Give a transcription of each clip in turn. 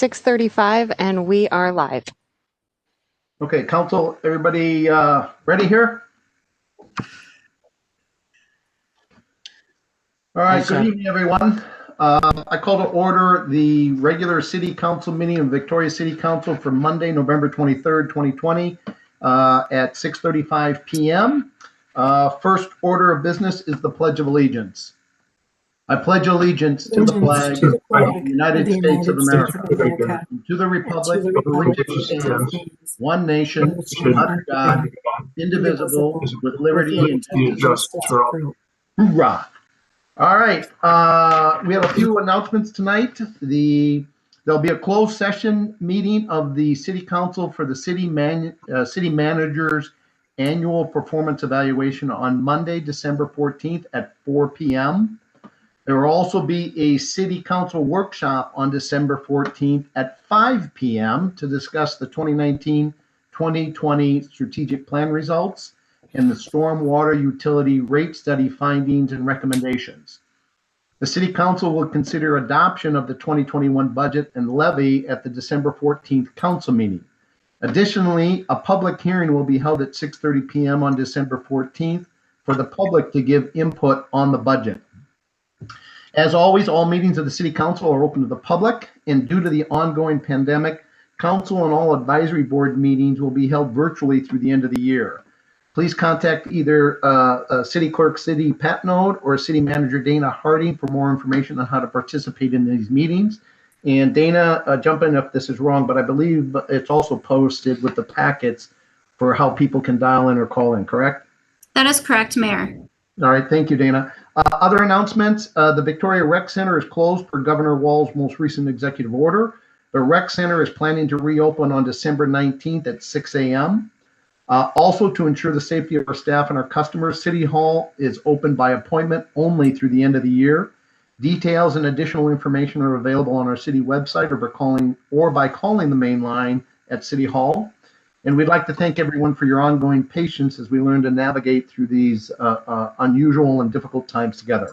6:35 and we are live. Okay, council, everybody ready here? All right, good evening, everyone. I call to order the regular city council meeting of Victoria City Council for Monday, November 23rd, 2020 at 6:35 p.m. First order of business is the Pledge of Allegiance. I pledge allegiance to the flag of the United States of America, and to the republic for which it stands, one nation, under God, indivisible, with liberty and justice for all. Hoorah! All right, we have a few announcements tonight. There'll be a closed session meeting of the City Council for the city manager's annual performance evaluation on Monday, December 14th at 4 p.m. There will also be a City Council workshop on December 14th at 5 p.m. to discuss the 2019-2020 strategic plan results and the stormwater utility rate study findings and recommendations. The City Council will consider adoption of the 2021 budget and levy at the December 14th council meeting. Additionally, a public hearing will be held at 6:30 p.m. on December 14th for the public to give input on the budget. As always, all meetings of the City Council are open to the public, and due to the ongoing pandemic, Council and all advisory board meetings will be held virtually through the end of the year. Please contact either City Clerk Cindy Patnode or City Manager Dana Harding for more information on how to participate in these meetings. And Dana, jump in if this is wrong, but I believe it's also posted with the packets for how people can dial in or call in, correct? That is correct, Mayor. All right, thank you, Dana. Other announcements, the Victoria Rec Center is closed per Governor Wall's most recent executive order. The Rec Center is planning to reopen on December 19th at 6 a.m. Also, to ensure the safety of our staff and our customers, City Hall is open by appointment only through the end of the year. Details and additional information are available on our city website or by calling the main line at City Hall. And we'd like to thank everyone for your ongoing patience as we learn to navigate through these unusual and difficult times together.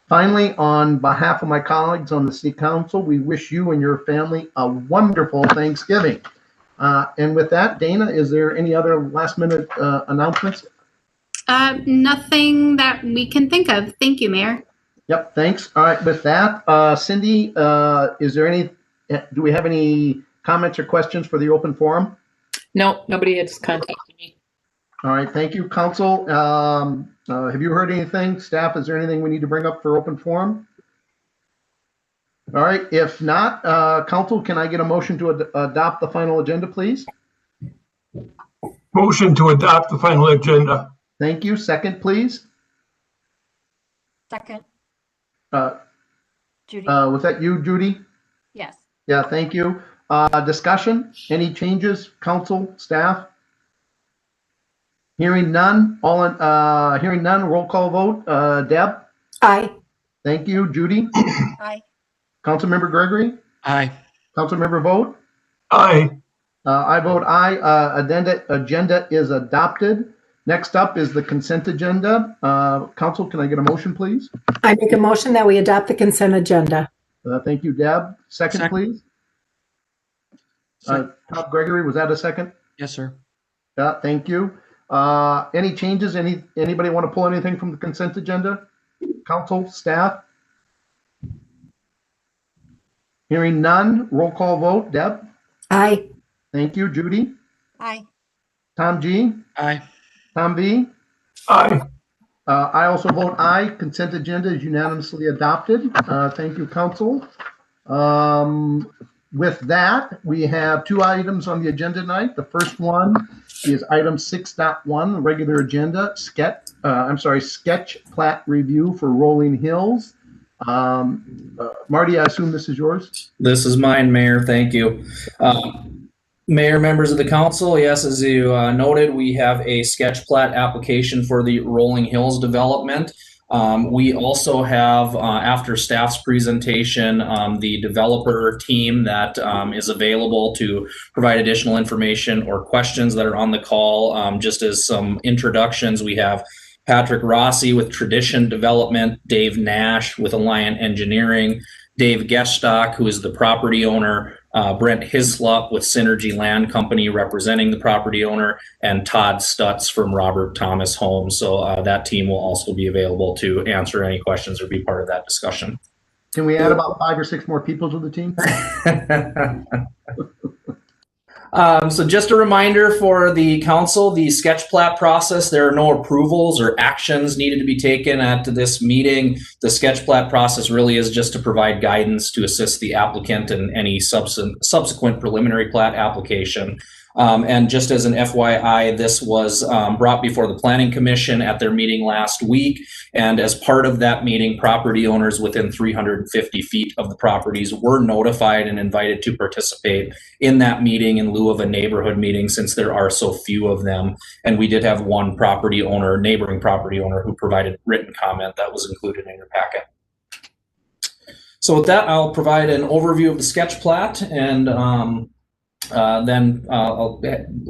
Finally, on behalf of my colleagues on the City Council, we wish you and your family a wonderful Thanksgiving. And with that, Dana, is there any other last minute announcements? Nothing that we can think of. Thank you, Mayor. Yep, thanks. All right, with that, Cindy, do we have any comments or questions for the open forum? No, nobody has contacted me. All right, thank you, Council. Have you heard anything? Staff, is there anything we need to bring up for open forum? All right, if not, Council, can I get a motion to adopt the final agenda, please? Motion to adopt the final agenda. Thank you. Second, please. Second. Judy. Was that you, Judy? Yes. Yeah, thank you. Discussion, any changes, council, staff? Hearing none, roll call vote. Deb? Aye. Thank you. Judy? Aye. Councilmember Gregory? Aye. Councilmember Vogt? Aye. I vote aye. Agenda is adopted. Next up is the consent agenda. Council, can I get a motion, please? I make a motion that we adopt the consent agenda. Thank you, Deb. Second, please. Todd Gregory, was that a second? Yes, sir. Yeah, thank you. Any changes? Anybody want to pull anything from the consent agenda? Council, staff? Hearing none, roll call vote. Deb? Aye. Thank you. Judy? Aye. Tom G? Aye. Tom V? Aye. I also vote aye. Consent agenda is unanimously adopted. Thank you, Council. With that, we have two items on the agenda tonight. The first one is item 6.1, the regular agenda, sketch plat review for Rolling Hills. Marty, I assume this is yours? This is mine, Mayor. Thank you. Mayor, members of the council, yes, as you noted, we have a sketch plat application for the Rolling Hills development. We also have, after staff's presentation, the developer team that is available to provide additional information or questions that are on the call. Just as some introductions, we have Patrick Rossi with Tradition Development, Dave Nash with Alliant Engineering, Dave Gestock, who is the property owner, Brent Hislop with Synergy Land Company representing the property owner, and Todd Stutz from Robert Thomas Homes. So that team will also be available to answer any questions or be part of that discussion. Can we add about 5 or 6 more people to the team? So just a reminder for the council, the sketch plat process, there are no approvals or actions needed to be taken at this meeting. The sketch plat process really is just to provide guidance to assist the applicant in any subsequent preliminary plat application. And just as an FYI, this was brought before the Planning Commission at their meeting last week. And as part of that meeting, property owners within 350 feet of the properties were notified and invited to participate in that meeting in lieu of a neighborhood meeting, since there are so few of them. And we did have one property owner, neighboring property owner, who provided written comment that was included in your packet. So with that, I'll provide an overview of the sketch plat, and then I'll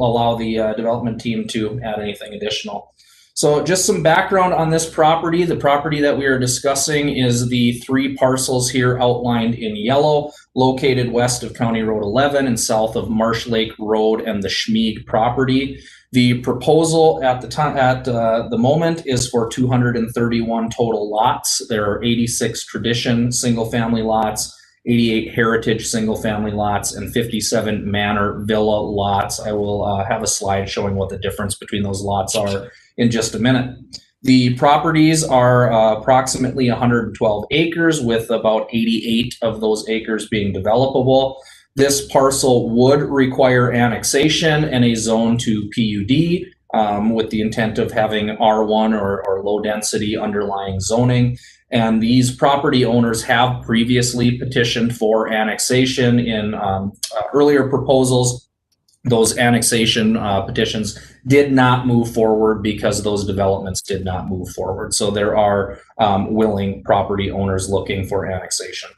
allow the development team to add anything additional. So just some background on this property. The property that we are discussing is the 3 parcels here outlined in yellow, located west of County Road 11 and south of Marsh Lake Road and the Schmieg property. The proposal at the moment is for 231 total lots. There are 86 tradition single-family lots, 88 heritage single-family lots, and 57 manor villa lots. I will have a slide showing what the difference between those lots are in just a minute. The properties are approximately 112 acres, with about 88 of those acres being developable. This parcel would require annexation and a zone to PUD, with the intent of having R1 or low density underlying zoning. And these property owners have previously petitioned for annexation in earlier proposals. Those annexation petitions did not move forward because those developments did not move forward. So there are willing property owners looking for annexation.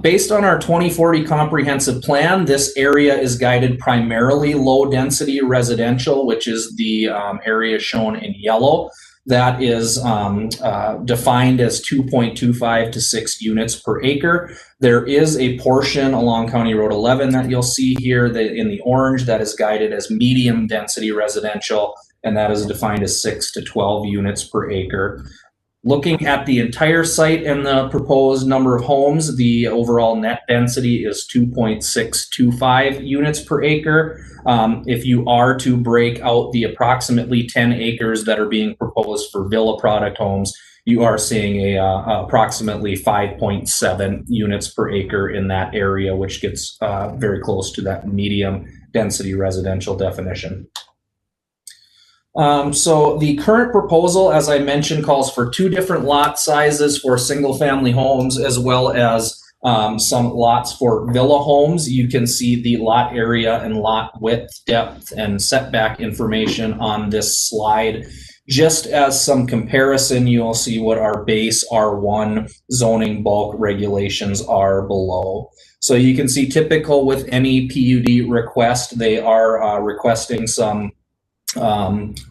Based on our 2040 comprehensive plan, this area is guided primarily low density residential, which is the area shown in yellow. That is defined as 2.25 to 6 units per acre. There is a portion along County Road 11 that you'll see here in the orange that is guided as medium density residential, and that is defined as 6 to 12 units per acre. Looking at the entire site and the proposed number of homes, the overall net density is 2.625 units per acre. If you are to break out the approximately 10 acres that are being proposed for villa product homes, you are seeing approximately 5.7 units per acre in that area, which gets very close to that medium density residential definition. So the current proposal, as I mentioned, calls for 2 different lot sizes for single family homes, as well as some lots for villa homes. You can see the lot area and lot width, depth, and setback information on this slide. Just as some comparison, you'll see what our base R1 zoning bulk regulations are below. So you can see, typical with any PUD request, they are requesting some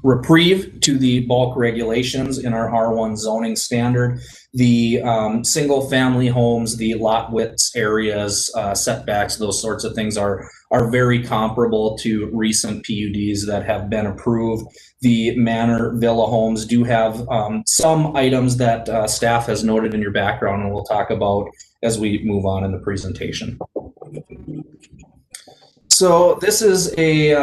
reprieve to the bulk regulations in our R1 zoning standard. The single family homes, the lot widths, areas, setbacks, those sorts of things are very comparable to recent PUDs that have been approved. The manor villa homes do have some items that staff has noted in your background, and we'll talk about as we move on in the presentation. So this is a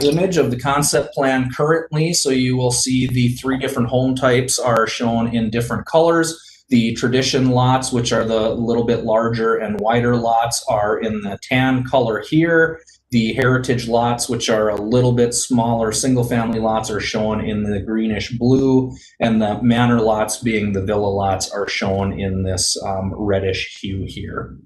image of the concept plan currently. So you will see the 3 different home types are shown in different colors. The tradition lots, which are the little bit larger and wider lots, are in the tan color here. The heritage lots, which are a little bit smaller single family lots, are shown in the greenish blue, and the manor lots, being the villa lots, are shown in this reddish hue here.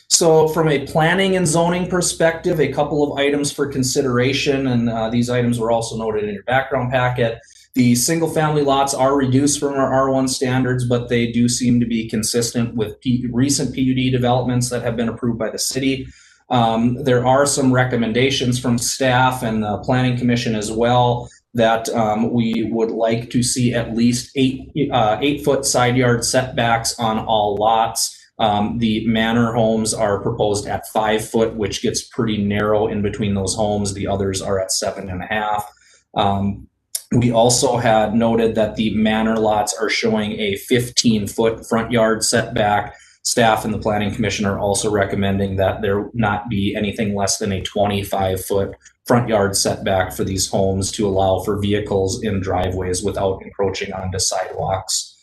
So from a planning and zoning perspective, a couple of items for consideration, and these items were also noted in your background packet. The single family lots are reduced from our R1 standards, but they do seem to be consistent with recent PUD developments that have been approved by the city. There are some recommendations from staff and the Planning Commission as well that we would like to see at least 8-foot side yard setbacks on all lots. The manor homes are proposed at 5 foot, which gets pretty narrow in between those homes. The others are at 7.5. We also had noted that the manor lots are showing a 15-foot front yard setback. Staff and the Planning Commission are also recommending that there not be anything less than a 25-foot front yard setback for these homes to allow for vehicles in driveways without encroaching onto sidewalks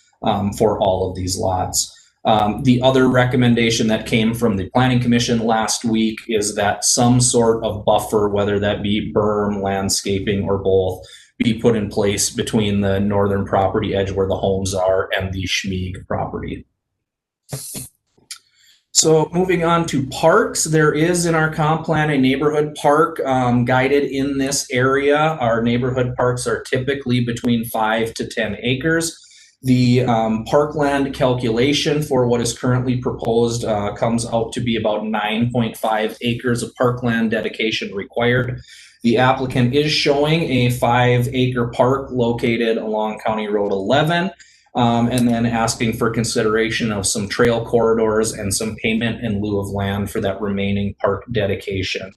for all of these lots. The other recommendation that came from the Planning Commission last week is that some sort of buffer, whether that be berm, landscaping, or both, be put in place between the northern property edge where the homes are and the Schmieg property. So moving on to parks, there is in our comp plan a neighborhood park guided in this area. Our neighborhood parks are typically between 5 to 10 acres. The parkland calculation for what is currently proposed comes out to be about 9.5 acres of parkland dedication required. The applicant is showing a 5-acre park located along County Road 11, and then asking for consideration of some trail corridors and some payment in lieu of land for that remaining park dedication.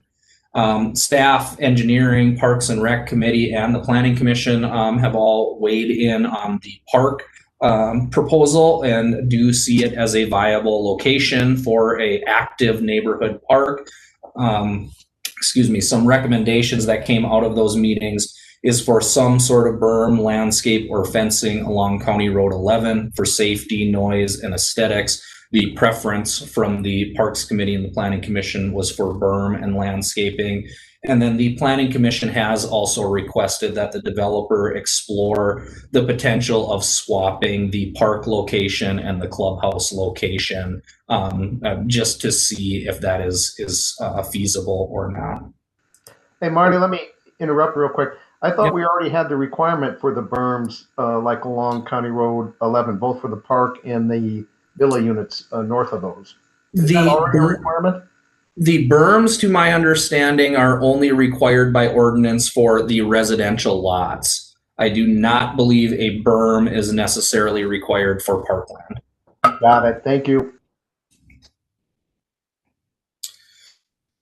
Staff, engineering, Parks and Rec Committee, and the Planning Commission have all weighed in on the park proposal and do see it as a viable location for a active neighborhood park. Some recommendations that came out of those meetings is for some sort of berm, landscape, or fencing along County Road 11 for safety, noise, and aesthetics. The preference from the Parks Committee and the Planning Commission was for berm and landscaping. And then the Planning Commission has also requested that the developer explore the potential of swapping the park location and the clubhouse location just to see if that is feasible or not. Hey, Marty, let me interrupt real quick. I thought we already had the requirement for the berms, like along County Road 11, both for the park and the villa units north of those. Is that already a requirement? The berms, to my understanding, are only required by ordinance for the residential lots. I do not believe a berm is necessarily required for parkland. Got it. Thank you.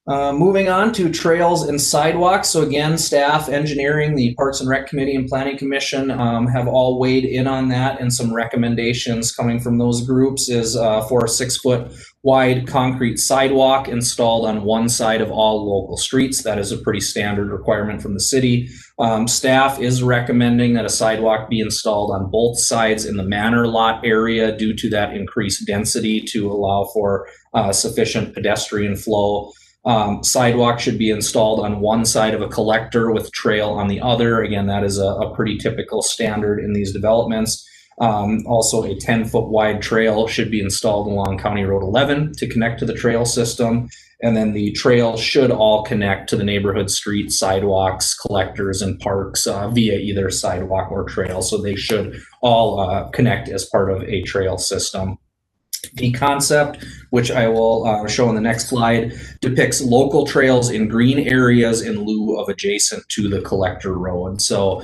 Moving on to trails and sidewalks. So again, staff, engineering, the Parks and Rec Committee and Planning Commission have all weighed in on that, and some recommendations coming from those groups is for a 6-foot wide concrete sidewalk installed on one side of all local streets. That is a pretty standard requirement from the city. Staff is recommending that a sidewalk be installed on both sides in the manor lot area due to that increased density to allow for sufficient pedestrian flow. Sidewalk should be installed on one side of a collector with trail on the other. Again, that is a pretty typical standard in these developments. Also, a 10-foot wide trail should be installed along County Road 11 to connect to the trail system. And then the trail should all connect to the neighborhood street, sidewalks, collectors, and parks via either sidewalk or trail. So they should all connect as part of a trail system. The concept, which I will show on the next slide, depicts local trails in green areas in lieu of adjacent to the collector road. So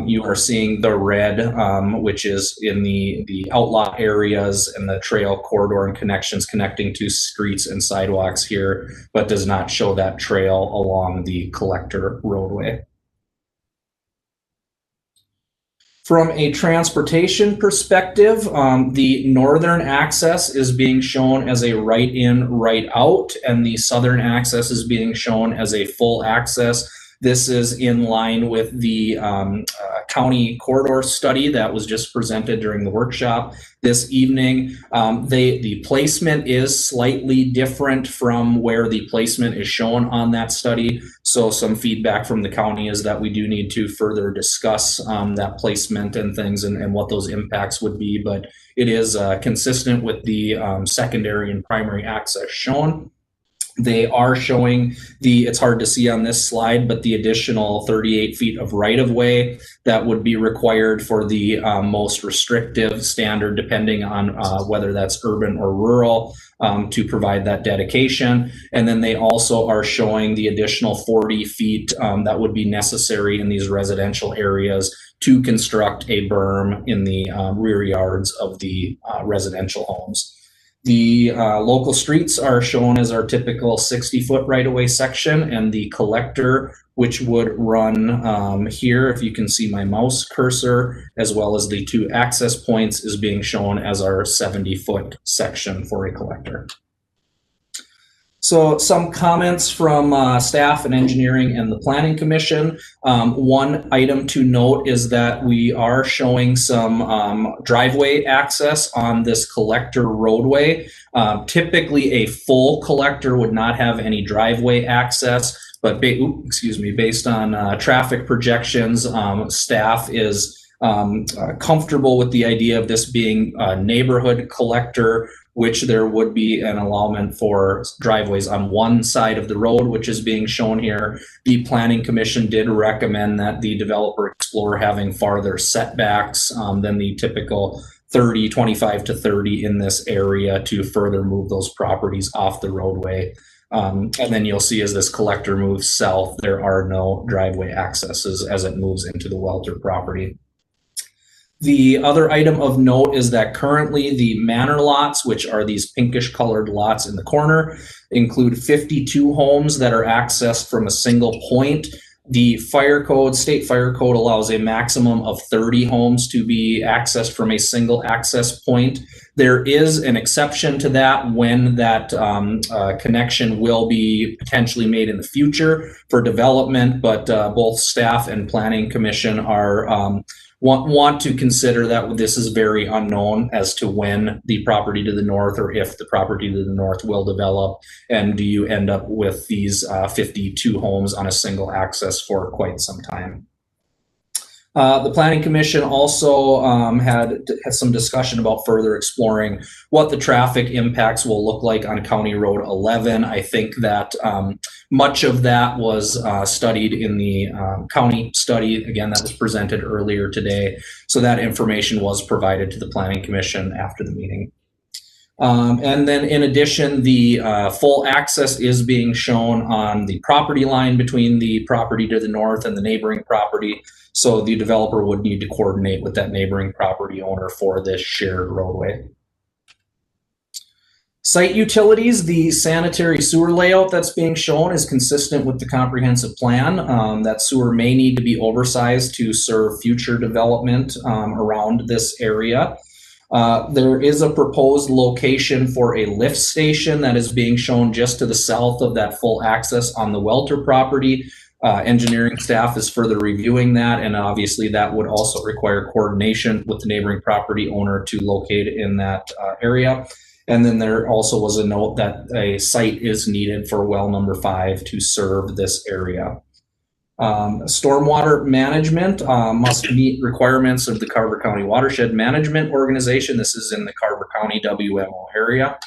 you are seeing the red, which is in the outlaw areas and the trail corridor and connections connecting to streets and sidewalks here, but does not show that trail along the collector roadway. From a transportation perspective, the northern access is being shown as a right in, right out, and the southern access is being shown as a full access. This is in line with the county corridor study that was just presented during the workshop this evening. The placement is slightly different from where the placement is shown on that study. So some feedback from the county is that we do need to further discuss that placement and things and what those impacts would be. But it is consistent with the secondary and primary access shown. They are showing it's hard to see on this slide, but the additional 38 feet of right-of-way that would be required for the most restrictive standard, depending on whether that's urban or rural, to provide that dedication. And then they also are showing the additional 40 feet that would be necessary in these residential areas to construct a berm in the rear yards of the residential homes. The local streets are shown as our typical 60-foot right-of-way section, and the collector, which would run here, if you can see my mouse cursor, as well as the 2 access points, is being shown as our 70-foot section for a collector. So some comments from staff and engineering and the Planning Commission. One item to note is that we are showing some driveway access on this collector roadway. Typically a full collector would not have any driveway access, but based on traffic projections, staff is comfortable with the idea of this being a neighborhood collector, which there would be an allowance for driveways on one side of the road, which is being shown here. The Planning Commission did recommend that the developer explore having farther setbacks than the typical 25 to 30 in this area to further move those properties off the roadway. And then you'll see as this collector moves south, there are no driveway accesses as it moves into the Welter property. The other item of note is that currently the manor lots, which are these pinkish colored lots in the corner, include 52 homes that are accessed from a single point. The state fire code allows a maximum of 30 homes to be accessed from a single access point. There is an exception to that when that connection will be potentially made in the future for development, but both staff and Planning Commission are want to consider that this is very unknown as to when the property to the north, or if the property to the north will develop, and do you end up with these 52 homes on a single access for quite some time. The Planning Commission also had some discussion about further exploring what the traffic impacts will look like on County Road 11. I think that much of that was studied in the county study, again, that was presented earlier today. So that information was provided to the Planning Commission after the meeting. And then in addition, the full access is being shown on the property line between the property to the north and the neighboring property. So the developer would need to coordinate with that neighboring property owner for this shared roadway. Site utilities, the sanitary sewer layout that's being shown is consistent with the comprehensive plan. That sewer may need to be oversized to serve future development around this area. There is a proposed location for a lift station that is being shown just to the south of that full access on the Welter property. Engineering staff is further reviewing that, and obviously that would also require coordination with the neighboring property owner to locate in that area. And then there also was a note that a site is needed for well number 5 to serve this area. Stormwater management must meet requirements of the Carver County Watershed Management Organization. This is in the Carver County WMO area.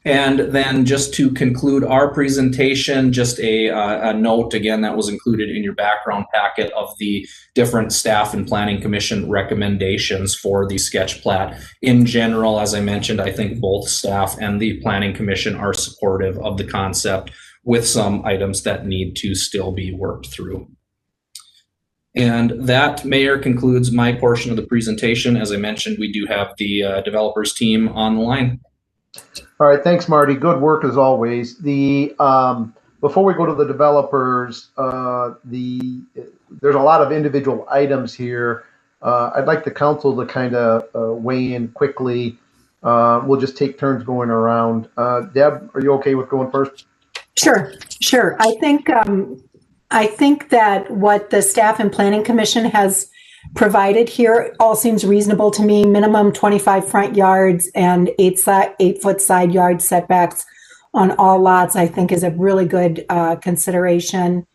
And then just to conclude our presentation, just a note again that was included in your background packet of the different staff and Planning Commission recommendations for the sketch plat. In general, as I mentioned, I think both staff and the Planning Commission are supportive of the concept, with some items that need to still be worked through. And that, Mayor, concludes my portion of the presentation. As I mentioned, we do have the developers team on the line. All right, thanks, Marty. Good work as always. Before we go to the developers, there's a lot of individual items here. I'd like the council to kind of weigh in quickly. We'll just take turns going around. Deb, are you okay with going first? Sure. I think that what the Staff and Planning Commission has provided here all seems reasonable to me. Minimum 25 front yards and 8-foot side yard setbacks on all lots, I think, is a really good consideration.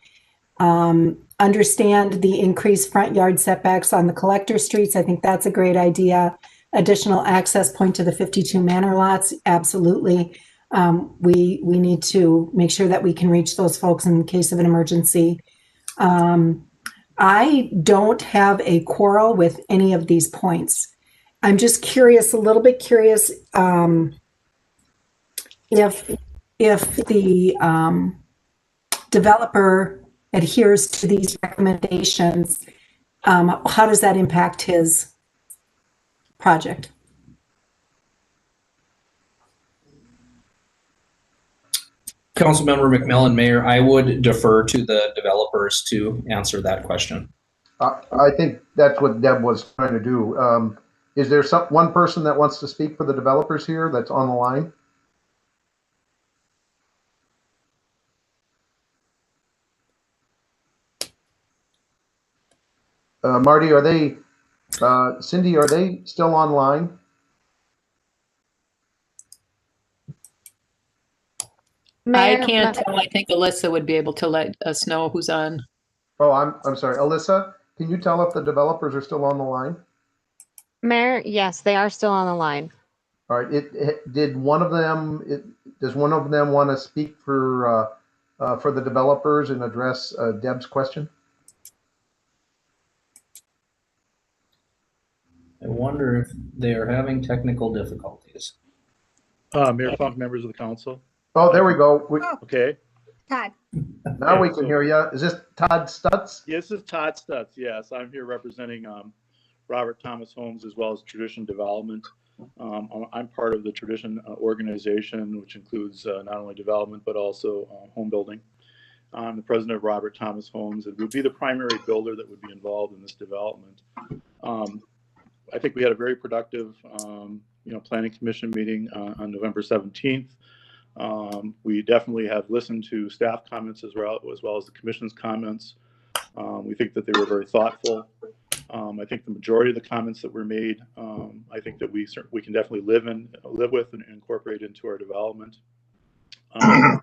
Understand the increased front yard setbacks on the collector streets. I think that's a great idea. Additional access point to the 52 manor lots, absolutely. We need to make sure that we can reach those folks in case of an emergency. I don't have a quarrel with any of these points. I'm just curious, a little bit curious, if the developer adheres to these recommendations, how does that impact his project? Councilmember McMillan, Mayor, I would defer to the developers to answer that question. I think that's what Deb was trying to do. Is there one person that wants to speak for the developers here that's on the line? Marty, Cindy, are they still online? I Mayor, can't tell. I think Alyssa would be able to let us know who's on. Oh, I'm sorry. Alyssa, can you tell if the developers are still on the line? Mayor, yes, they are still on the line. All right. Does one of them want to speak for the developers and address Deb's question? I wonder if they are having technical difficulties. Mayor Funk, members of the council. Oh, there we go. Okay. Todd. Now we can hear you. Is this Todd Stutz? Yes, this is Todd Stutz. Yes, I'm here representing Robert Thomas Homes as well as Tradition Development. I'm part of the Tradition organization, which includes not only development but also home building. I'm the president of Robert Thomas Homes. It would be the primary builder that would be involved in this development. I think we had a very productive, planning commission meeting on November 17th. We definitely have listened to staff comments as well as the commission's comments. We think that they were very thoughtful. I think the majority of the comments that were made, I think that we can definitely live with and incorporate into our development. The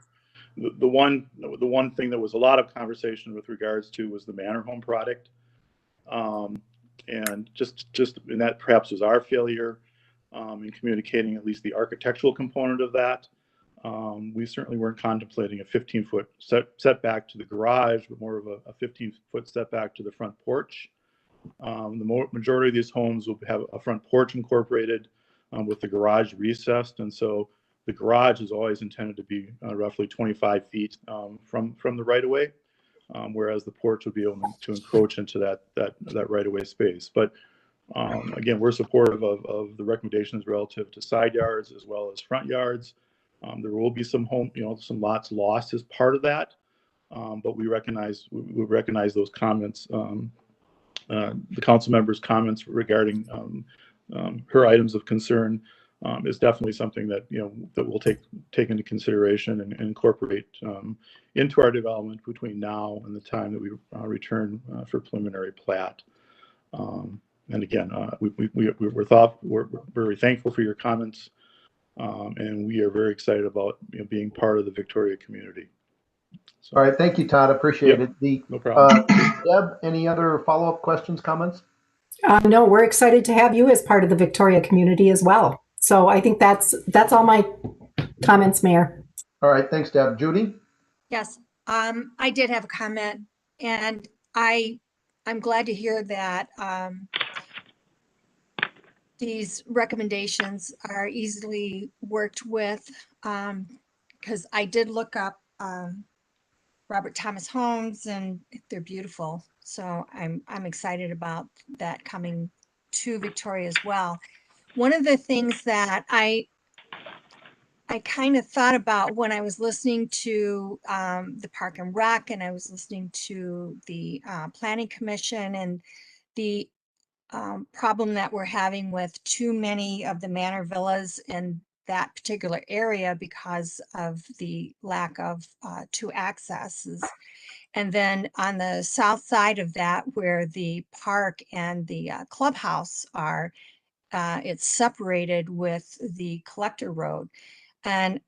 one thing that was a lot of conversation with regards to was the Manor Home product, and and that perhaps was our failure in communicating at least the architectural component of that. We certainly weren't contemplating a 15-foot setback to the garage, but more of a 15-foot setback to the front porch. The majority of these homes will have a front porch incorporated with the garage recessed, and so the garage is always intended to be roughly 25 feet from the right-of-way, whereas the porch would be able to encroach into that right-of-way space. But again, we're supportive of the recommendations relative to side yards as well as front yards. There will be some some lots lost as part of that, but we recognize those comments. The council members' comments regarding her items of concern is definitely something that that we'll take into consideration and incorporate into our development between now and the time that we return for preliminary plat. And again, we're very thankful for your comments, and we are very excited about being part of the Victoria community. So, all right, thank you, Todd. Appreciate it. No problem. Deb, any other follow-up questions, comments? No, we're excited to have you as part of the Victoria community as well. So I think that's all my comments, Mayor. All right, thanks, Deb. Judy? Yes, I did have a comment, and I'm glad to hear that these recommendations are easily worked with, because I did look up Robert Thomas Homes, and they're beautiful. So I'm excited about that coming to Victoria as well. One of the things that I kind of thought about when I was listening to the Park and Rec, and I was listening to the Planning Commission, and the problem that we're having with too many of the manor villas in that particular area because of the lack of two accesses. And then on the south side of that, where the park and the clubhouse are, it's separated with the collector road. And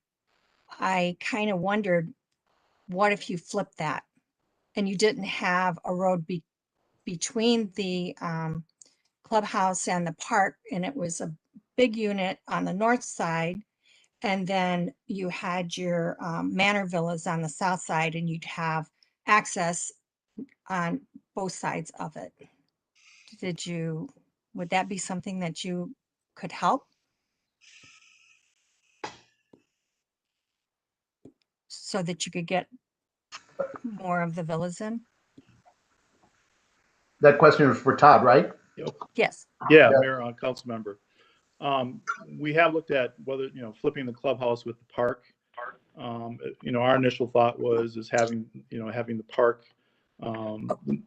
I kind of wondered, what if you flipped that and you didn't have a road between the clubhouse and the park, and it was a big unit on the north side And then you had your manor villas on the south side, and you'd have access on both sides of it. Would that be something that you could help? So that you could get more of the villas in? That question is for Todd, right? Yes. Yeah, Yeah. Mayor, council member. We have looked at whether, flipping the clubhouse with the park. Our initial thought was having the park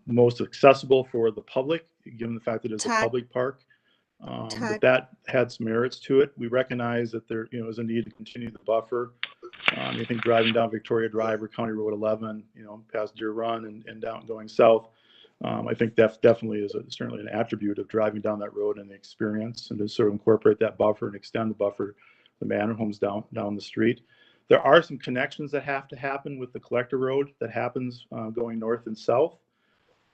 most accessible for the public, given the fact that it's a Todd? public park. Todd? But that had some merits to it. We recognize that there, is a need to continue the buffer. I think driving down Victoria Drive or County Road 11, past Deer Run and down going south, I think that definitely is certainly an attribute of driving down that road and the experience, and to sort of incorporate that buffer and extend the buffer, the manor homes down the street. There are some connections that have to happen with the collector road that happens going north and south.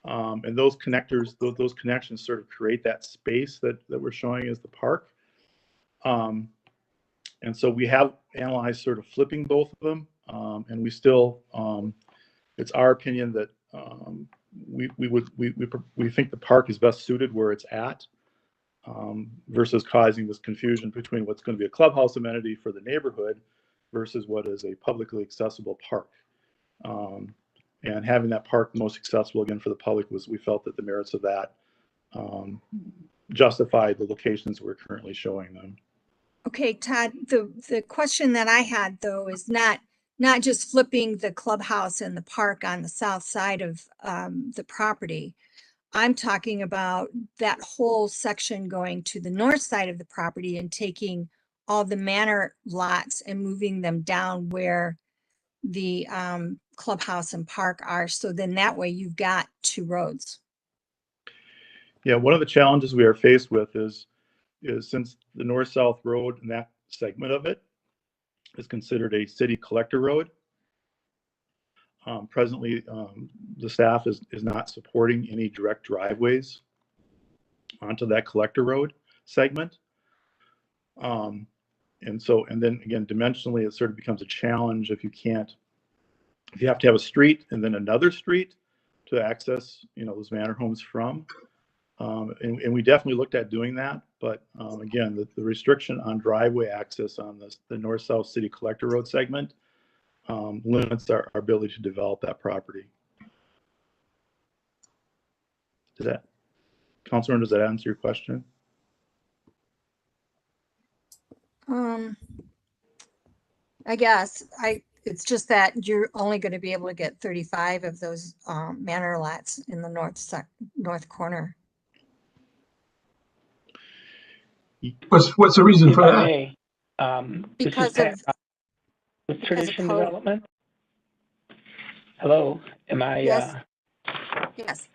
And those connectors, those connections sort of create that space that we're showing as the park. And so we have analyzed sort of flipping both of them. And we still, it's our opinion that we think the park is best suited where it's at, versus causing this confusion between what's going to be a clubhouse amenity for the neighborhood versus what is a publicly accessible park. And having that park most accessible again for the public we felt that the merits of that justified the locations we're currently showing them. Okay, Todd, the question that I had though is not just flipping the clubhouse and the park on the south side of the property. I'm talking about that whole section going to the north side of the property and taking all the manor lots and moving them down where the clubhouse and park are. So then that way you've got two roads. Yeah, one of the challenges we are faced with is since the north-south road and that segment of it is considered a city collector road. Presently, the staff is not supporting any direct driveways onto that collector road segment. And then again, dimensionally, it sort of becomes a challenge if you have to have a street and then another street to access, those manor homes from. And we definitely looked at doing that, but again, the restriction on driveway access on the north-south city collector road segment limits our ability to develop that property. Councilor, does that answer your question? I guess it's just that you're only going to be able to get 35 of those manor lots in the north corner. What's the reason for that? Hey, Because this is of with Tradition code. Development. Hello, am I? Yes. Yes.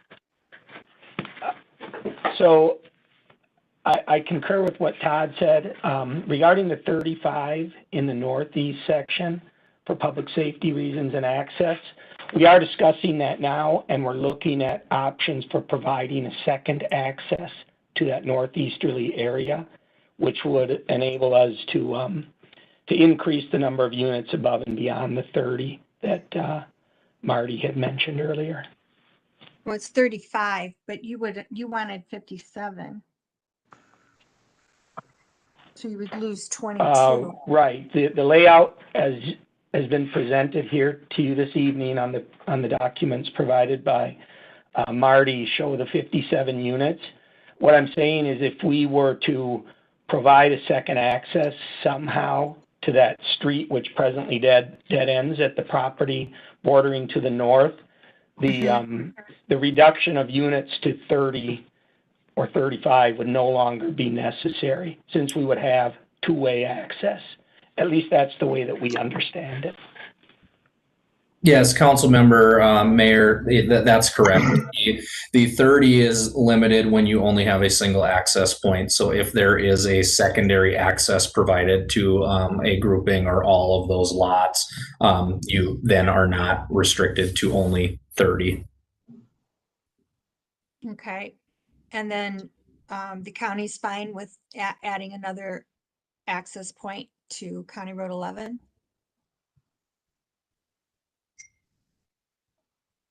So I concur with what Todd said regarding the 35 in the northeast section for public safety reasons and access. We are discussing that now, and we're looking at options for providing a second access to that northeasterly area, which would enable us to increase the number of units above and beyond the 30 that Marty had mentioned earlier. Well, it's 35, but you wanted 57. So you would lose 22. Right. The layout has been presented here to you this evening on the documents provided by Marty show the 57 units. What I'm saying is if we were to provide a second access somehow to that street, which presently dead ends at the property bordering to the north, the reduction of units to 30 or 35 would no longer be necessary since we would have two-way access. At least that's the way that we understand it. Yes, council member, mayor, that's correct. The 30 is limited when you only have a single access point. So if there is a secondary access provided to a grouping or all of those lots, you then are not restricted to only 30. Okay. And then the county's fine with adding another access point to County Road 11?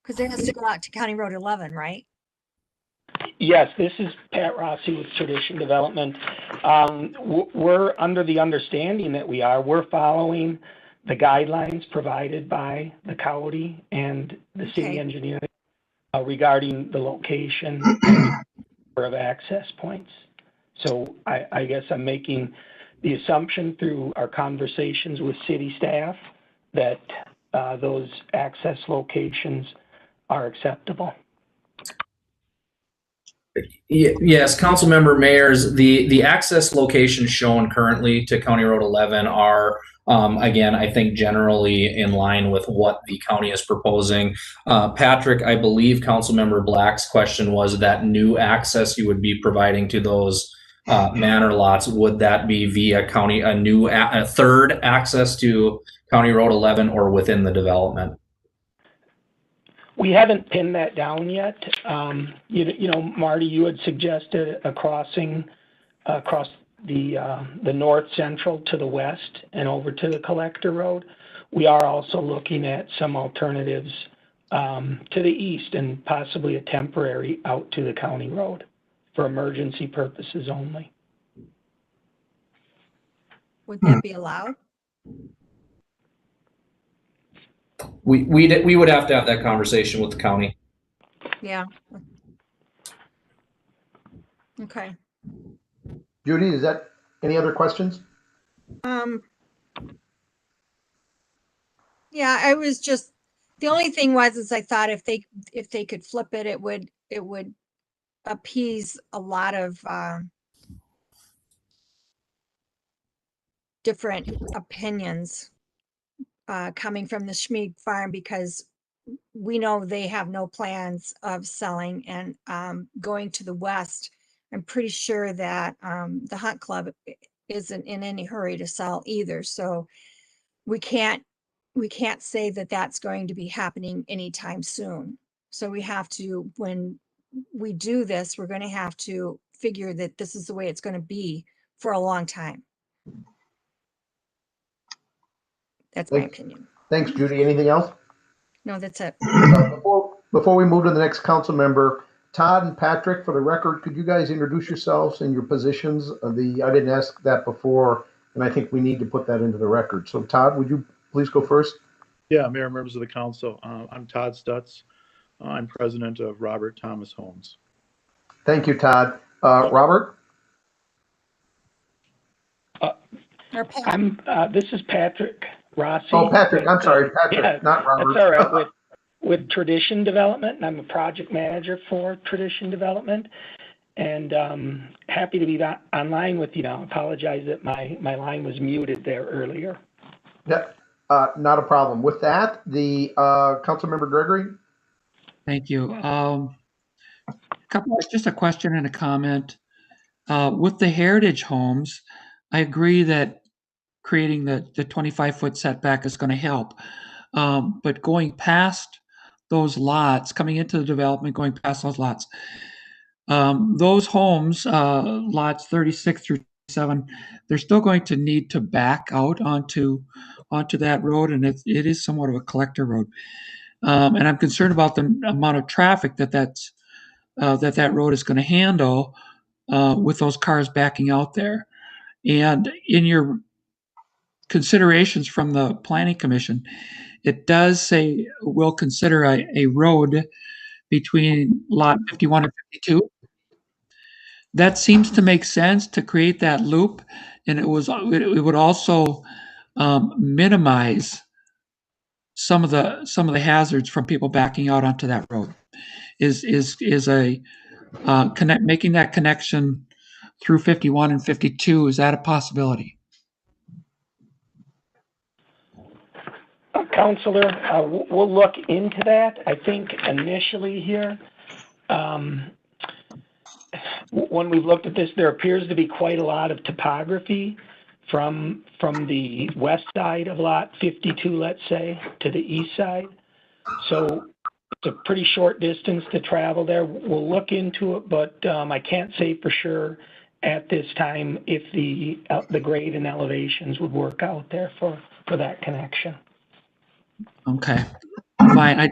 Because it has to go out to County Road 11, right? Yes, this is Pat Rossi with Tradition Development. We're under the understanding that we're following the guidelines provided by the county and the city Okay. engineer regarding the location and number of access points. So I guess I'm making the assumption through our conversations with city staff that those access locations are acceptable. Yes, council member mayors, the access locations shown currently to County Road 11 are, again, I think generally in line with what the county is proposing. Patrick, I believe council member Black's question was that new access you would be providing to those manor lots, would that be via county, a third access to County Road 11 or within the development? We haven't pinned that down yet. You know, Marty, you had suggested a crossing across the north central to the west and over to the collector road. We are also looking at some alternatives to the east and possibly a temporary out to the county road for emergency purposes only. Would that be allowed? We would have to have that conversation with the county. Yeah. Okay. Judy, is that any other questions? Yeah, I was just, the only thing was is I thought if they could flip it, it would appease a lot of different opinions coming from the Schmied farm, because we know they have no plans of selling, and going to the west, I'm pretty sure that the Hunt Club isn't in any hurry to sell either. So we can't say that that's going to be happening anytime soon. So we have to, when we do this, we're going to have to figure that this is the way it's going to be for a long time. That's my opinion. Thanks, Judy. Anything else? No, that's it. Before we move to the next council member, Todd and Patrick, for the record, could you guys introduce yourselves and your positions? I didn't ask that before, and I think we need to put that into the record. So Todd, would you please go first? Yeah, Mayor, members of the council. I'm Todd Stutz. I'm president of Robert Thomas Homes. Thank you, Todd. Robert? This is Patrick Rossi. Oh, Patrick. I'm sorry, Patrick, not Robert. That's all right. With Tradition Development, and I'm a project manager for Tradition Development, and happy to be online with you now. Apologize that my line was muted there earlier. Yep, not a problem. With that, the Councilmember Gregory. Thank you. Just a question and a comment. With the heritage homes, I agree that creating the 25-foot setback is going to help. But going past those lots, coming into the development, going past those lots, those homes, lots 36 through 7, they're still going to need to back out onto that road, and it is somewhat of a collector road. And I'm concerned about the amount of traffic that road is going to handle with those cars backing out there. And in your considerations from the Planning Commission, it does say we'll consider a road between lot 51 and 52. That seems to make sense to create that loop, and it would also minimize some of the hazards from people backing out onto that road. Making that connection through 51 and 52, is that a possibility? Counselor, we'll look into that. I think initially here, when we've looked at this, there appears to be quite a lot of topography from the west side of lot 52, let's say, to the east side. So it's a pretty short distance to travel there. We'll look into it, but I can't say for sure at this time if the grade and elevations would work out there for that connection. Okay, fine.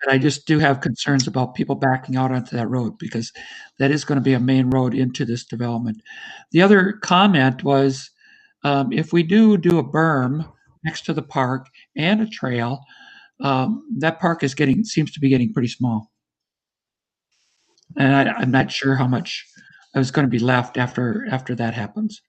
I just do have concerns about people backing out onto that road because that is going to be a main road into this development. The other comment was, if we do a berm next to the park and a trail, that park seems to be getting pretty small. And I'm not sure how much is going to be left after that happens.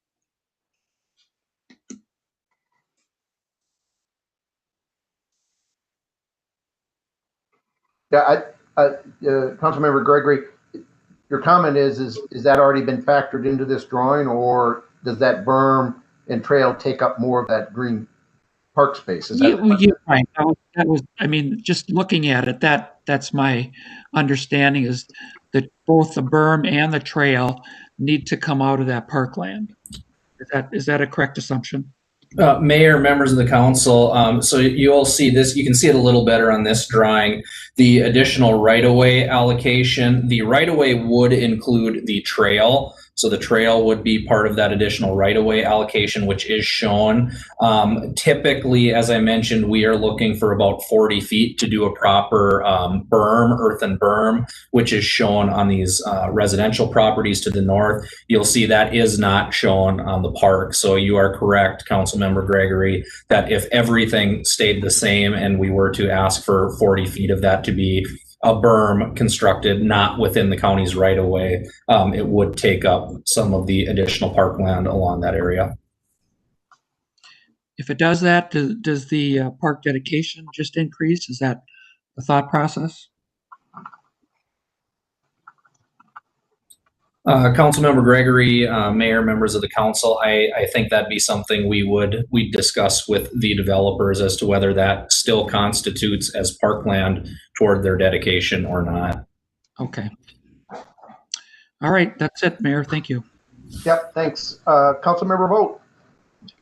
Yeah, Councilmember Gregory, your comment is that already been factored into this drawing, or does that berm and trail take up more of that green park space? Is that Right. That was, I mean, just looking at it, that's my understanding is that both the berm and the trail need to come out of that parkland. Is that a correct assumption? Mayor, members of the council, so you'll see this, you can see it a little better on this drawing. The additional right-of-way allocation, the right-of-way would include the trail. So the trail would be part of that additional right-of-way allocation, which is shown. Typically, as I mentioned, we are looking for about 40 feet to do a proper berm, earthen berm, which is shown on these residential properties to the north. You'll see that is not shown on the park. So you are correct, Councilmember Gregory, that if everything stayed the same and we were to ask for 40 feet of that to be a berm constructed not within the county's right of way, it would take up some of the additional parkland along that area. If it does that, does the park dedication just increase? Is that the thought process? Councilmember Gregory, Mayor, members of the council, I think that'd be something we'd discuss with the developers as to whether that still constitutes as parkland toward their dedication or not. Okay. All right, that's it, Mayor. Thank you. Yep, thanks. Councilmember Vogt.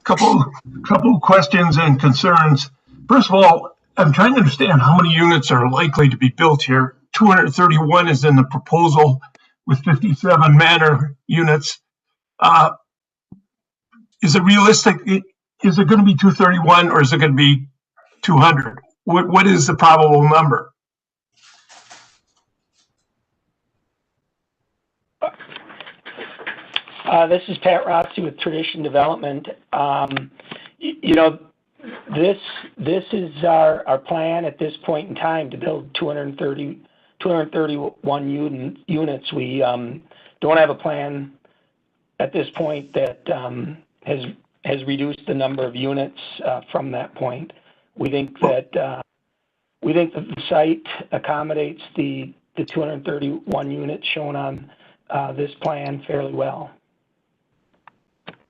Couple questions and concerns. First of all, I'm trying to understand how many units are likely to be built here. 231 is in the proposal with 57 manor units. Is it realistic? Is it going to be 231 or is it going to be 200? What is the probable number? This is Pat Rossi with Tradition Development. You know, this is our plan at this point in time to build 231 units. We don't have a plan at this point that has reduced the number of units from that point. We think that the site accommodates the 231 units shown on this plan fairly well.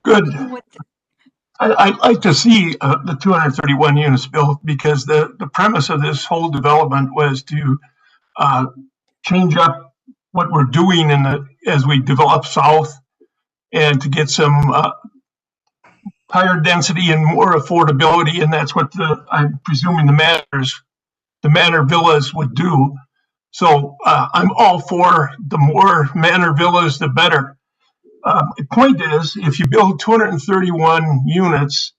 Good. I'd like to see the 231 units built because the premise of this whole development was to change up what we're doing as we develop south and to get some higher density and more affordability, and that's what I'm presuming the manor villas would do. So I'm all for the more manor villas, the better. The point is, if you build 231 units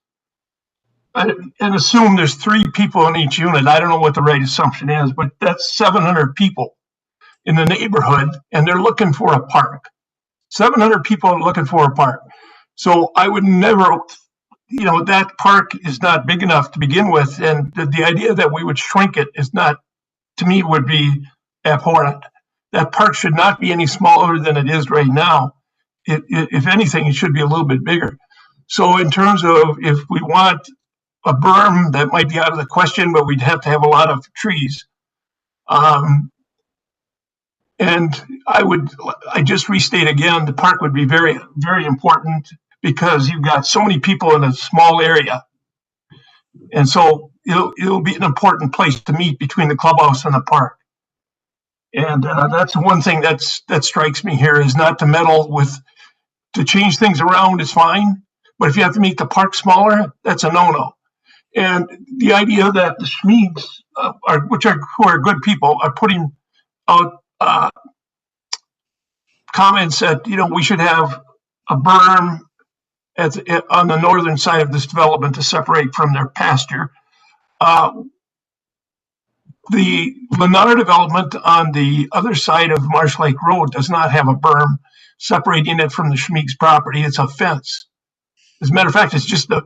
and assume there's 3 people in each unit, I don't know what the right assumption is, but that's 700 people in the neighborhood, and they're looking for a park. 700 people are looking for a park. So I would never, that park is not big enough to begin with, and the idea that we would shrink it is not, to me, would be abhorrent. That park should not be any smaller than it is right now. If anything, it should be a little bit bigger. So in terms of if we want a berm, that might be out of the question, but we'd have to have a lot of trees. And I just restate again, the park would be very, very important because you've got so many people in a small area. And so it'll be an important place to meet between the clubhouse and the park. And that's the one thing that strikes me here is not to meddle with. To change things around is fine, but if you have to make the park smaller, that's a no-no. And the idea that the Schmiegs, who are good people, are putting out comments that we should have a berm on the northern side of this development to separate from their pasture. The Lennar development on the other side of Marsh Lake Road does not have a berm separating it from the Schmieg's property. It's a fence. As a matter of fact, it's just a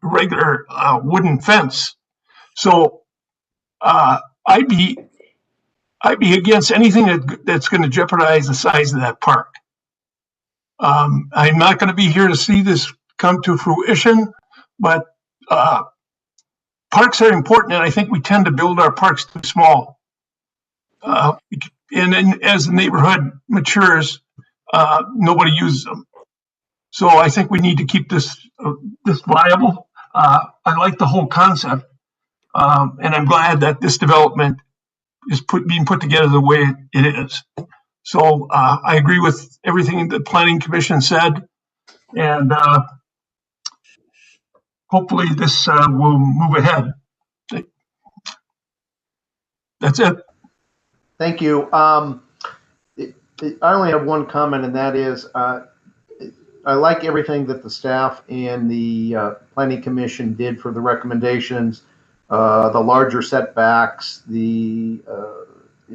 regular wooden fence. So I'd be against anything that's going to jeopardize the size of that park. I'm not going to be here to see this come to fruition, but parks are important, and I think we tend to build our parks too small. And as the neighborhood matures, nobody uses them. So I think we need to keep this viable. I like the whole concept, and I'm glad that this development is being put together the way it is. So I agree with everything the Planning Commission said, and hopefully this will move ahead. That's it. Thank you. I only have one comment, and that is I like everything that the staff and the Planning Commission did for the recommendations, the larger setbacks, and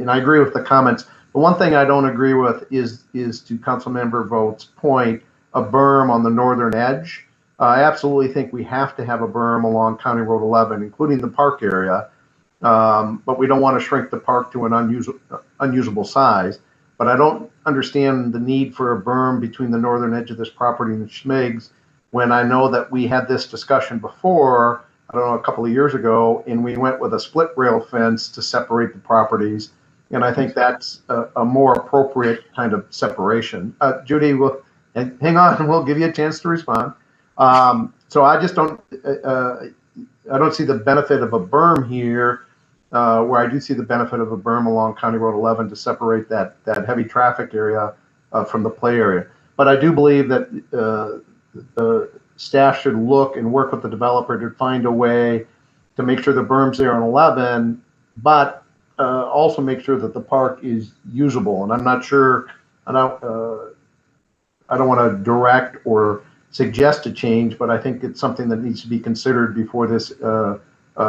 I agree with the comments. The one thing I don't agree with is to Councilmember Vogt's point, a berm on the northern edge. I absolutely think we have to have a berm along County Road 11, including the park area. But we don't want to shrink the park to an unusable size. But I don't understand the need for a berm between the northern edge of this property and the Schmieg's when I know that we had this discussion before, I don't know, a couple of years ago, and we went with a split rail fence to separate the properties. And I think that's a more appropriate kind of separation. Judy, hang on, we'll give you a chance to respond. So I just don't, I don't see the benefit of a berm here, where I do see the benefit of a berm along County Road 11 to separate that heavy traffic area from the play area. But I do believe that the staff should look and work with the developer to find a way to make sure the berm's there on 11, but also make sure that the park is usable. And I'm not sure, I don't want to direct or suggest a change, but I think it's something that needs to be considered before this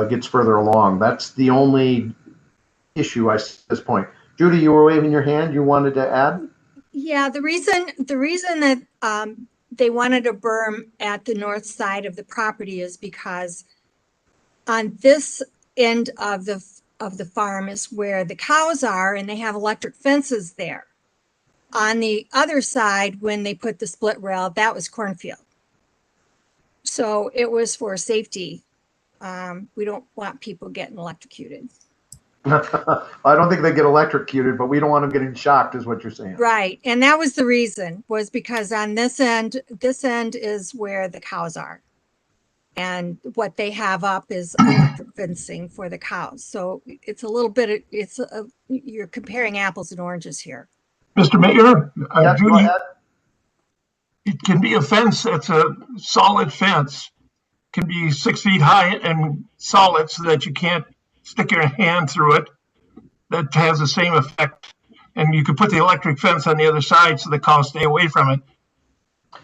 gets further along. That's the only issue I see at this point. Judy, you were waving your hand. You wanted to add? Yeah, the reason that they wanted a berm at the north side of the property is because on this end of the farm is where the cows are, and they have electric fences there. On the other side, when they put the split rail, that was cornfield. So it was for safety. We don't want people getting electrocuted. I don't think they get electrocuted, but we don't want them getting shocked, is what you're saying. Right. And that was the reason, was because on this end is where the cows are. And what they have up is electric fencing for the cows. So it's a little bit, you're comparing apples and oranges here. Mr. Mayor, Yeah, go Judy, ahead. it can be a fence that's a solid fence, can be 6 feet high and solid so that you can't stick your hand through it. That has the same effect. And you could put the electric fence on the other side so the cows stay away from it.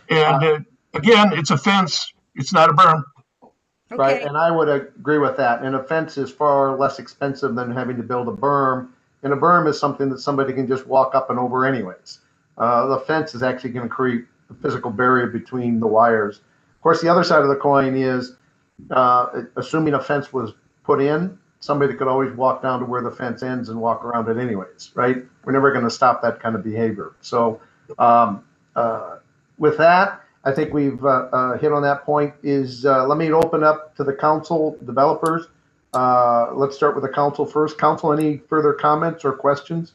And again, it's a fence. It's not a berm. Okay. Right, and I would agree with that. And a fence is far less expensive than having to build a berm. And a berm is something that somebody can just walk up and over anyways. The fence is actually going to create a physical barrier between the wires. Of course, the other side of the coin is, assuming a fence was put in, somebody could always walk down to where the fence ends and walk around it anyways, right? We're never going to stop that kind of behavior. So with that, I think we've hit on that point. Let me open up to the council, developers. Let's start with the council first. Council, any further comments or questions?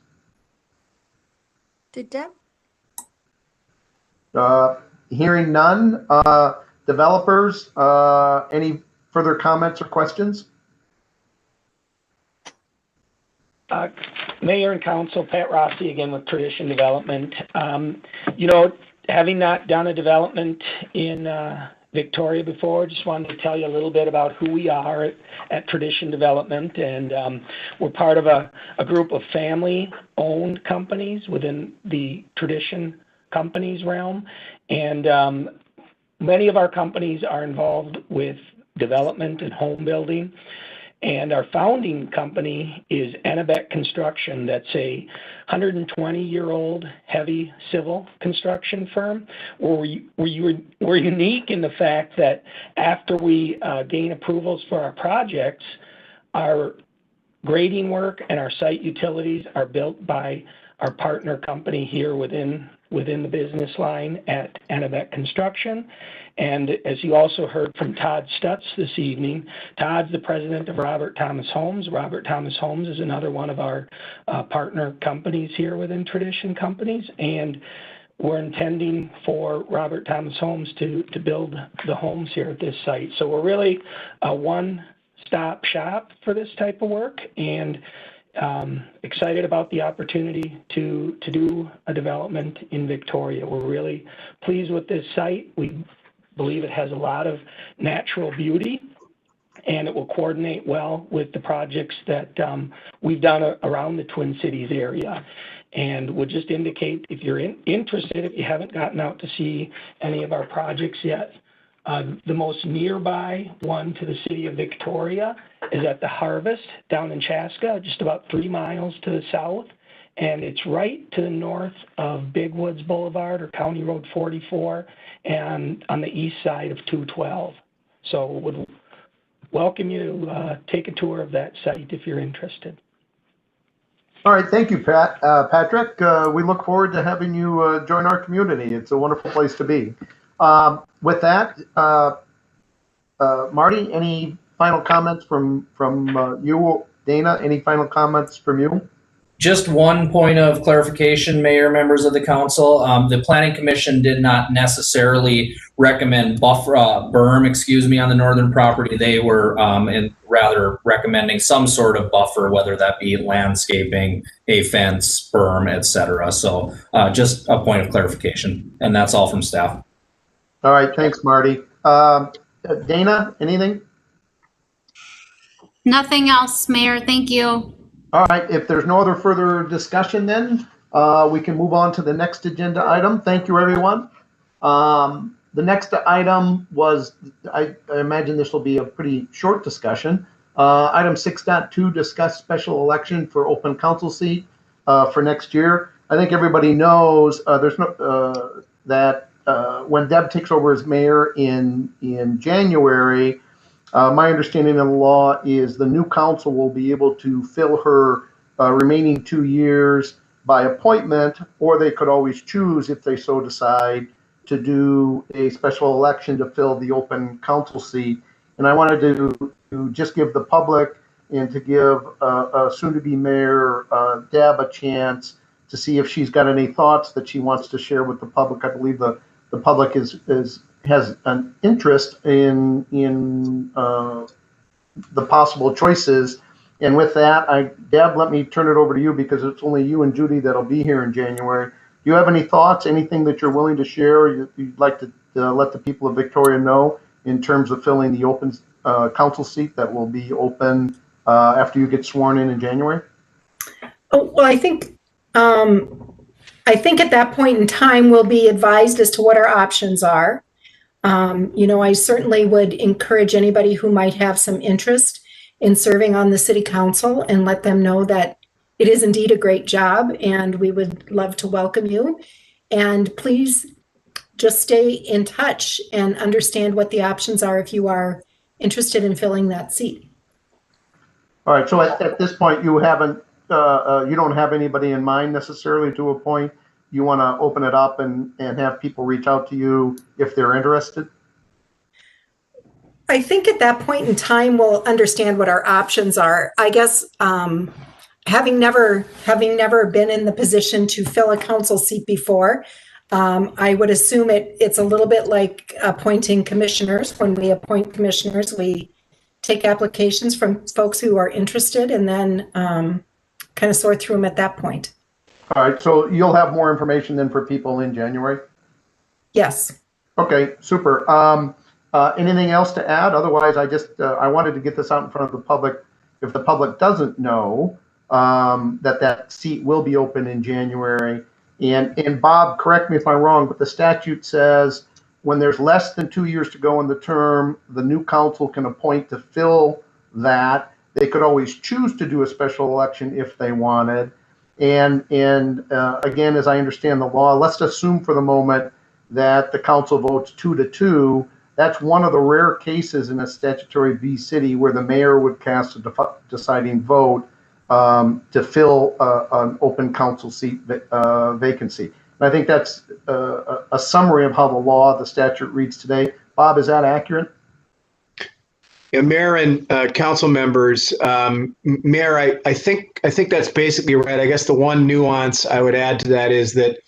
Did Deb? Hearing none. Developers, any further comments or questions? Mayor and Council, Pat Rossi again with Tradition Development. Having not done a development in Victoria before, just wanted to tell you a little bit about who we are at Tradition Development. And we're part of a group of family-owned companies within the Tradition Companies realm. And many of our companies are involved with development and home building. And our founding company is Anabec Construction. That's a 120-year-old heavy civil construction firm. We're unique in the fact that after we gain approvals for our projects, our grading work and our site utilities are built by our partner company here within the business line at Anabec Construction. And as you also heard from Todd Stutz this evening, Todd's the president of Robert Thomas Homes. Robert Thomas Homes is another one of our partner companies here within Tradition Companies. And we're intending for Robert Thomas Homes to build the homes here at this site. So we're really a one-stop shop for this type of work, and excited about the opportunity to do a development in Victoria. We're really pleased with this site. We believe it has a lot of natural beauty, and it will coordinate well with the projects that we've done around the Twin Cities area. And we'll just indicate, if you're interested, if you haven't gotten out to see any of our projects yet, the most nearby one to the city of Victoria is at the Harvest down in Chaska, just about 3 miles to the south. And it's right to the north of Big Woods Boulevard or County Road 44 and on the east side of 212. So would welcome you to take a tour of that site if you're interested. All right, thank you, Patrick. We look forward to having you join our community. It's a wonderful place to be. With that, Marty, any final comments from you? Dana, any final comments from you? Just one point of clarification, Mayor, members of the council. The Planning Commission did not necessarily recommend berm, on the northern property. They were rather recommending some sort of buffer, whether that be landscaping, a fence, berm, etc. So just a point of clarification, and that's all from staff. All right, thanks, Marty. Dana, anything? Nothing else, Mayor. Thank you. All right, if there's no other further discussion, then we can move on to the next agenda item. Thank you, everyone. The next item was, I imagine this will be a pretty short discussion. Item 6.2, discuss special election for open council seat for next year. I think everybody knows there's no that when Deb takes over as mayor in January, my understanding of the law is the new council will be able to fill her remaining 2 years by appointment, or they could always choose, if they so decide, to do a special election to fill the open council seat. And I wanted to just give the public and to give soon-to-be mayor Deb a chance to see if she's got any thoughts that she wants to share with the public. I believe the public has an interest in the possible choices. And with that, Deb, let me turn it over to you, because it's only you and Judy that'll be here in January. Do you have any thoughts, anything that you're willing to share, or you'd like to let the people of Victoria know in terms of filling the open council seat that will be open after you get sworn in January? Oh, well, I think at that point in time, we'll be advised as to what our options are. I certainly would encourage anybody who might have some interest in serving on the city council and let them know that it is indeed a great job, and we would love to welcome you. And please just stay in touch and understand what the options are if you are interested in filling that seat. All right, so at this point, you haven't, you don't have anybody in mind necessarily to appoint. You want to open it up and have people reach out to you if they're interested? I think at that point in time, we'll understand what our options are. I guess having never been in the position to fill a council seat before, I would assume it's a little bit like appointing commissioners. When we appoint commissioners, we take applications from folks who are interested and then kind of sort through them at that point. All right, so you'll have more information then for people in January? Yes. Okay, super. Anything else to add? Otherwise, I wanted to get this out in front of the public. If the public doesn't know that seat will be open in January, And Bob, correct me if I'm wrong, but the statute says when there's less than 2 years to go in the term, the new council can appoint to fill that. They could always choose to do a special election if they wanted. And again, as I understand the law, let's assume for the moment that the council votes 2-2. That's one of the rare cases in a statutory B city where the mayor would cast a deciding vote to fill an open council seat vacancy. And I think that's a summary of how the law, the statute reads today. Bob, is that accurate? Yeah, Mayor and council members, Mayor, I think that's basically right. I guess the one nuance I would add to that is that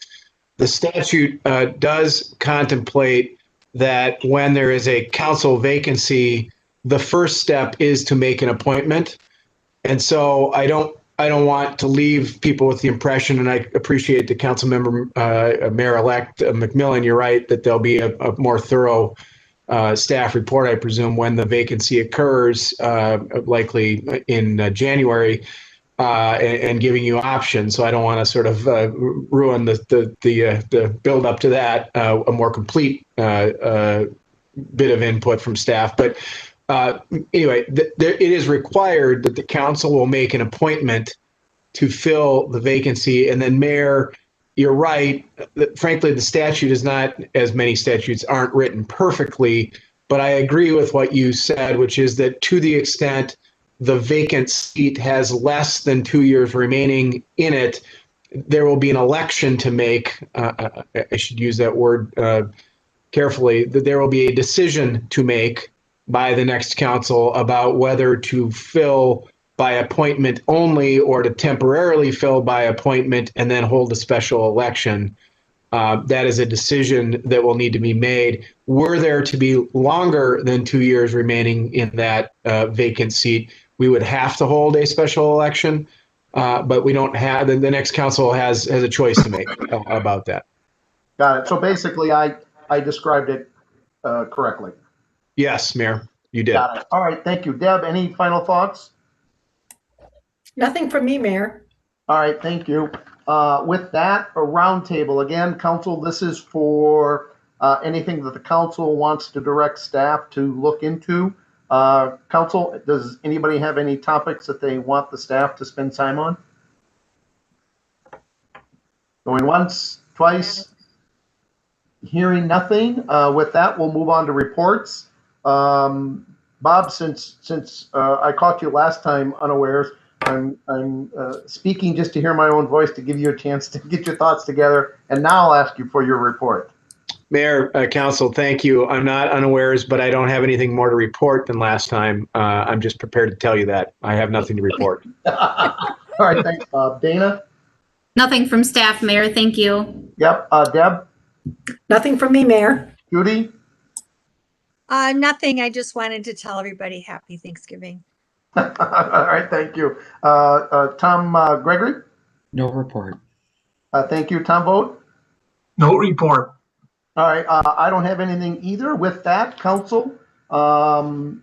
the statute does contemplate that when there is a council vacancy, the first step is to make an appointment. And so I don't want to leave people with the impression, and I appreciate the council member, Mayor-elect McMillan, you're right, that there'll be a more thorough staff report, I presume, when the vacancy occurs, likely in January, and giving you options. So I don't want to sort of ruin the build up to that, a more complete bit of input from staff. But anyway, it is required that the council will make an appointment to fill the vacancy. And then, Mayor, you're right. Frankly, the statute is not, as many statutes aren't written perfectly, but I agree with what you said, which is that to the extent the vacant seat has less than 2 years remaining in it, there will be an election to make. I should use that word carefully, that there will be a decision to make by the next council about whether to fill by appointment only or to temporarily fill by appointment and then hold a special election. That is a decision that will need to be made. Were there to be longer than 2 years remaining in that vacant seat, we would have to hold a special election, but we don't have, the next council has a choice to make about that. Got it. So basically, I described it correctly. Yes, Mayor, you did. Got it. All right, thank you. Deb, any final thoughts? Nothing from me, Mayor. All right, thank you. With that, a roundtable. Again, council, this is for anything that the council wants to direct staff to look into. Council, does anybody have any topics that they want the staff to spend time on? Going once, twice, hearing nothing. With that, we'll move on to reports. Bob, since I caught you last time unawares, I'm speaking just to hear my own voice to give you a chance to get your thoughts together, and now I'll ask you for your report. Mayor, council, thank you. I'm not unawares, but I don't have anything more to report than last time. I'm just prepared to tell you that. I have nothing to report. All right, thanks, Bob. Dana? Nothing from staff, Mayor. Thank you. Yep. Deb? Nothing from me, Mayor. Judy? Nothing. I just wanted to tell everybody happy Thanksgiving. All right, thank you. Tom Gregory? No report. Thank you. Tom Vogt? No report. All right, I don't have anything either. With that, council, before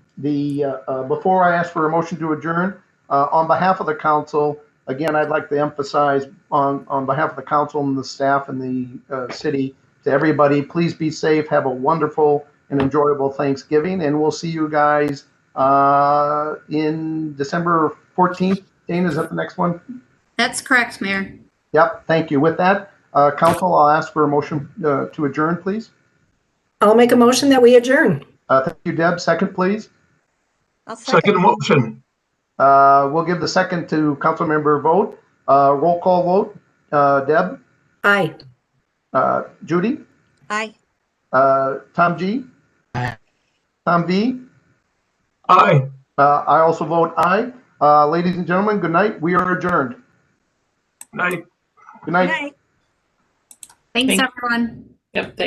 I ask for a motion to adjourn, on behalf of the council, again, I'd like to emphasize on behalf of the council and the staff and the city, to everybody, please be safe, have a wonderful and enjoyable Thanksgiving, and we'll see you guys in December 14th. Dana, is that the next one? That's correct, Mayor. Yep, thank you. With that, council, I'll ask for a motion to adjourn, please. I'll make a motion that we adjourn. Thank you, Deb. Second, please. I'll Second motion. We'll give the second to Councilmember Vogt. Roll call vote. Deb? Aye. Judy? Aye. Tom G? Aye. Tom V? Aye. I also vote aye. Ladies and gentlemen, good night. We are adjourned. Night. Good night. Good night. Thanks, Thank- everyone. Yep, thank